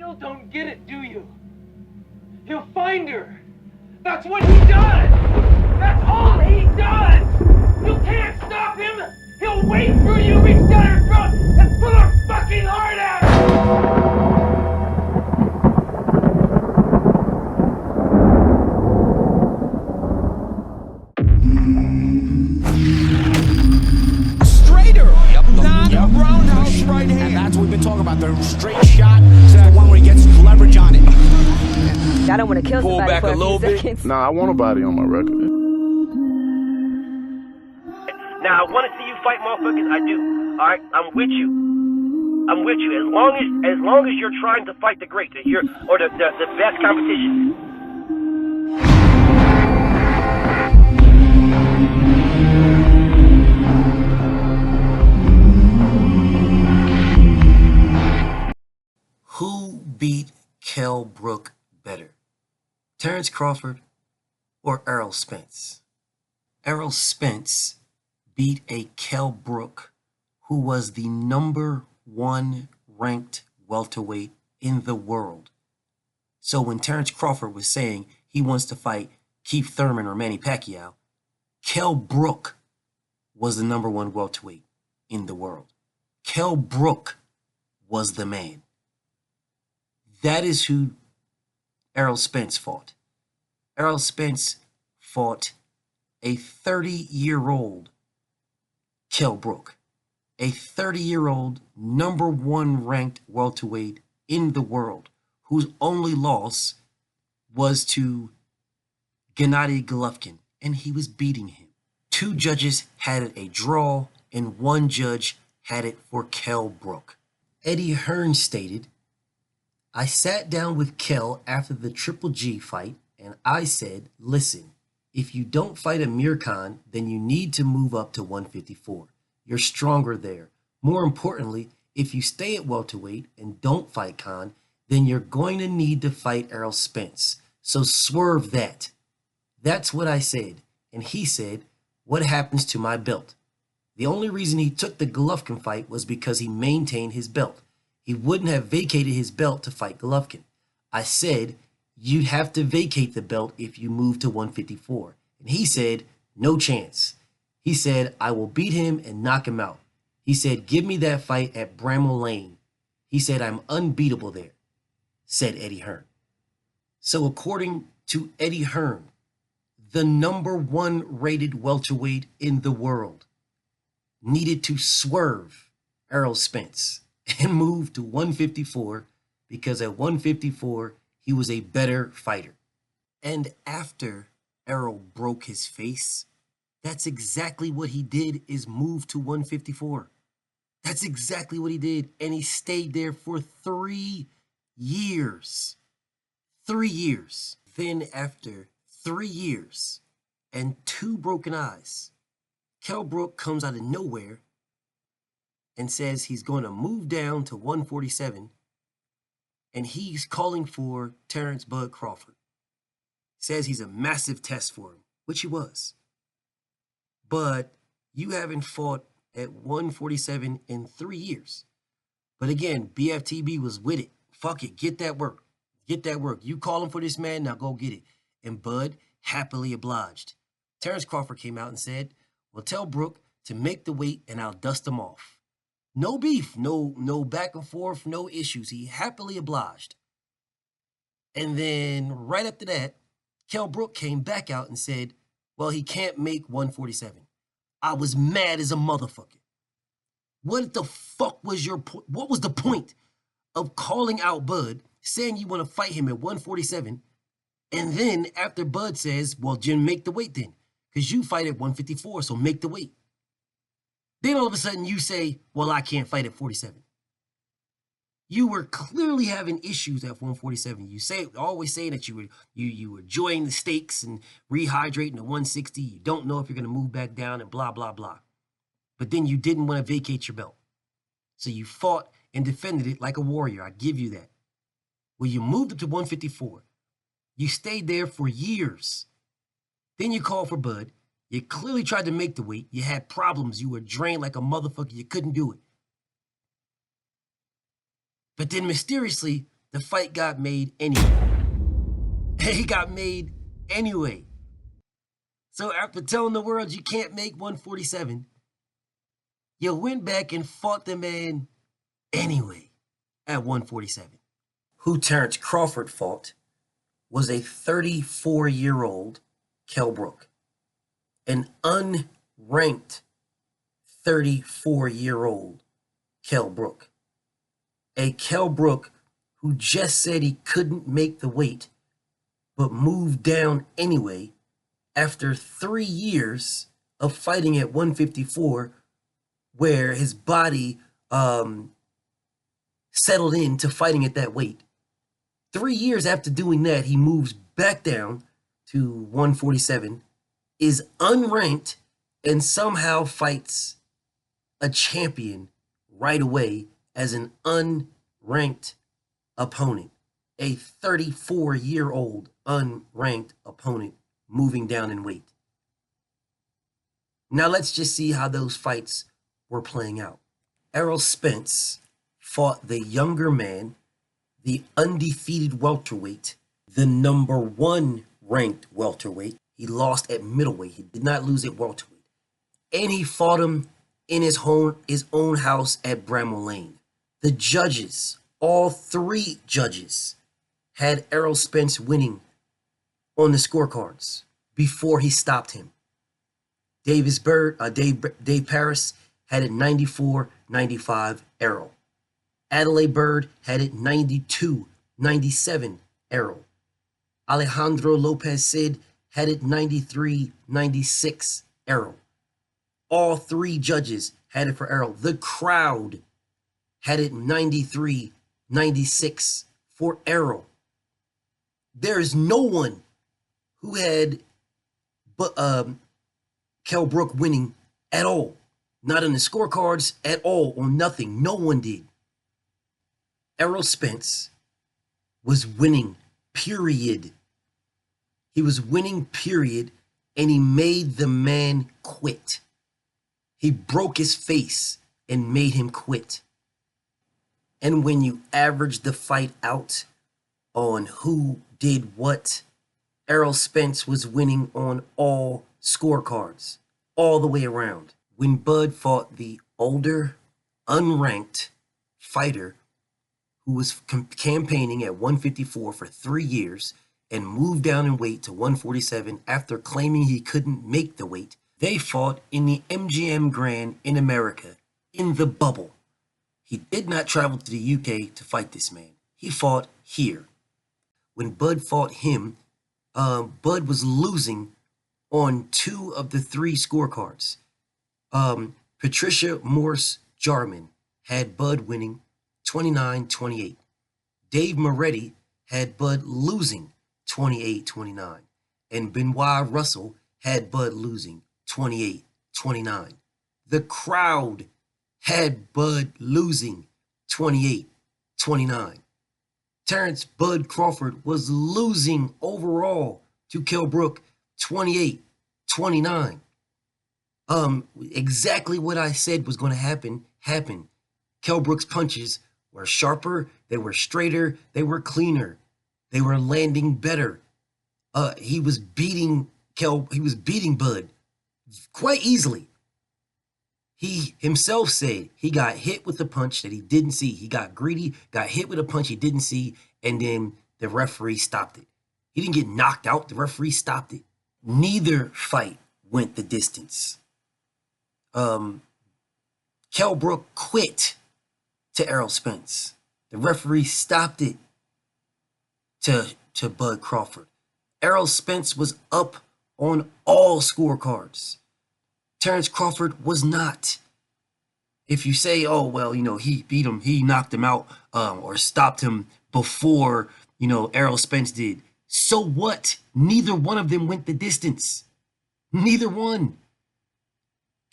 still don't get it, do you? He'll find her. That's what he does! That's all he does! You can't stop him! He'll wait for you, reach down her throat, and pull her fucking heart out! Straighter! Yep. Not a roundhouse right hand. And that's what we've been talking about. The straight shot is the one where he gets leverage on it. I don't want to kill somebody back for a little few bit. seconds. Nah, I want a body on my record. Now, I want to see you fight motherfuckers. I do. All right, I'm with you. I'm with you. As long as you're trying to fight the great, the best competition. Who beat Kell Brook better? Terence Crawford or Errol Spence? Errol Spence beat a Kell Brook who was the #1 ranked welterweight in the world. So when Terence Crawford was saying he wants to fight Keith Thurman or Manny Pacquiao, Kell Brook was the #1 welterweight in the world. Kell Brook was the man. That is who Errol Spence fought. Errol Spence fought a 30-year-old Kell Brook, a 30-year-old #1 ranked welterweight in the world, whose only loss was to Gennady Golovkin, and he was beating him. 2 judges had it a draw, and 1 judge had it for Kell Brook. Eddie Hearn stated, "I sat down with Kell after the Triple G fight, and I said, listen, if you don't fight Amir Khan, then you need to move up to 154. You're stronger there. More importantly, if you stay at welterweight and don't fight Khan, then you're going to need to fight Errol Spence. So swerve that." That's what I said. And he said, "What happens to my belt?" The only reason he took the Golovkin fight was because he maintained his belt. He wouldn't have vacated his belt to fight Golovkin. I said, "You'd have to vacate the belt if you move to 154. And he said, "No chance." He said, "I will beat him and knock him out." He said, "Give me that fight at Bramall Lane." He said, "I'm unbeatable there," said Eddie Hearn. So according to Eddie Hearn, the #1 rated welterweight in the world needed to swerve Errol Spence and move to 154 because at 154, he was a better fighter. And after Errol broke his face, that's exactly what he did, is move to 154. That's exactly what he did. And he stayed there for 3 years. 3 years. Then after 3 years and 2 broken eyes, Kell Brook comes out of nowhere and says he's going to move down to 147, and he's calling for Terence Bud Crawford. Says he's a massive test for him, which he was. But you haven't fought at 147 in 3 years. But again, BFTB was with it. Fuck it, get that work. Get that work. You calling for this man, now go get it. And Bud happily obliged. Terence Crawford came out and said, "Well, tell Brook to make the weight and I'll dust him off." No beef, no back and forth, no issues. He happily obliged. And then right after that, Kell Brook came back out and said, "Well, he can't make 147. I was mad as a motherfucker. What the fuck was your point? What was the point of calling out Bud, saying you want to fight him at 147, and then after Bud says, "Well, Jim, make the weight then, because you fight at 154, so make the weight." Then all of a sudden you say, "Well, I can't fight at 47. You were clearly having issues at 147. You always saying that you were enjoying the steaks and rehydrating at 160. You don't know if you're going to move back down and blah, blah, blah. But then you didn't want to vacate your belt. So you fought and defended it like a warrior. I give you that. Well, you moved up to 154. You stayed there for years. Then you called for Bud. You clearly tried to make the weight. You had problems. You were drained like a motherfucker. You couldn't do it. But then mysteriously, the fight got made anyway. It got made anyway. So after telling the world you can't make 147, you went back and fought the man anyway at 147. Who Terence Crawford fought was a 34-year-old Kell Brook, an unranked 34-year-old Kell Brook. A Kell Brook who just said he couldn't make the weight, but moved down anyway after 3 years of fighting at 154, where his body settled into fighting at that weight. 3 years after doing that, he moves back down to 147, is unranked, and somehow fights a champion right away as an unranked opponent. A 34-year-old unranked opponent moving down in weight. Now let's just see how those fights were playing out. Errol Spence fought the younger man, the undefeated welterweight, the number 1 ranked welterweight. He lost at middleweight. He did not lose at welterweight. And he fought him in his own house at Bramall Lane. The judges, all 3 judges, had Errol Spence winning on the scorecards before he stopped him. Dave Paris had it 94-95 Errol. Adelaide Bird had it 92-97 Errol. Alejandro Lopez Cid had it 93-96 Errol. All 3 judges had it for Errol. The crowd had it 93-96 for Errol. There is no one who had Kell Brook winning at all. Not on the scorecards at all, or nothing. No one did. Errol Spence was winning, period. He was winning, period, and he made the man quit. He broke his face and made him quit. And when you average the fight out on who did what, Errol Spence was winning on all scorecards, all the way around. When Bud fought the older, unranked fighter who was campaigning at 154 for 3 years and moved down in weight to 147 after claiming he couldn't make the weight, they fought in the MGM Grand in America, in the bubble. He did not travel to the UK to fight this man. He fought here. When Bud fought him, Bud was losing on 2 of the 3 scorecards. Patricia Morse Jarman had Bud winning 29-28. Dave Moretti had Bud losing 28-29. And Benoit Russell had Bud losing 28-29. The crowd had Bud losing 28-29. Terence Bud Crawford was losing overall to Kell Brook 28-29. Exactly what I said was going to happen, happened. Kell Brook's punches were sharper, they were straighter, they were cleaner, they were landing better. He was beating Bud quite easily. He himself said he got hit with a punch that he didn't see. He got greedy, got hit with a punch he didn't see, and then the referee stopped it. He didn't get knocked out, the referee stopped it. Neither fight went the distance. Kell Brook quit to Errol Spence. The referee stopped it to Bud Crawford. Errol Spence was up on all scorecards. Terence Crawford was not. If you say, oh, well, he beat him, he knocked him out, or stopped him before, Errol Spence did. So what? Neither one of them went the distance. Neither one.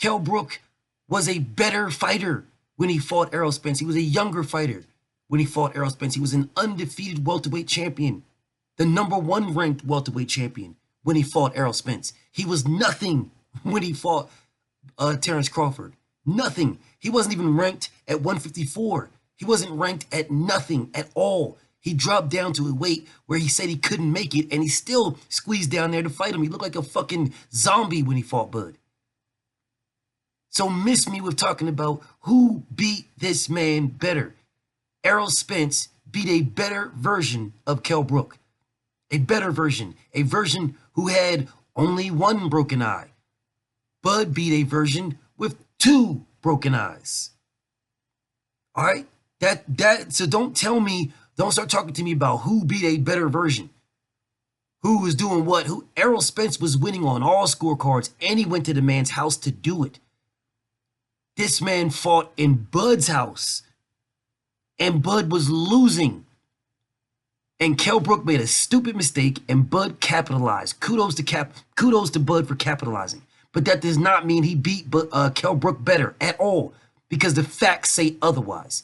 Kell Brook was a better fighter when he fought Errol Spence. He was a younger fighter when he fought Errol Spence. He was an undefeated welterweight champion, the number 1 ranked welterweight champion when he fought Errol Spence. He was nothing when he fought Terence Crawford. Nothing. He wasn't even ranked at 154. He wasn't ranked at nothing at all. He dropped down to a weight where he said he couldn't make it, and he still squeezed down there to fight him. He looked like a fucking zombie when he fought Bud. So miss me with talking about who beat this man better. Errol Spence beat a better version of Kell Brook. A better version. A version who had only one broken eye. Bud beat a version with 2 broken eyes. All right? So don't start talking to me about who beat a better version. Who was doing what? Errol Spence was winning on all scorecards, and he went to the man's house to do it. This man fought in Bud's house, and Bud was losing. And Kell Brook made a stupid mistake, and Bud capitalized. Kudos to Bud for capitalizing. But that does not mean he beat Kell Brook better at all, because the facts say otherwise.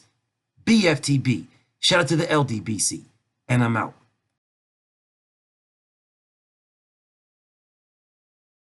BFTB. Shout out to the LDBC. And I'm out.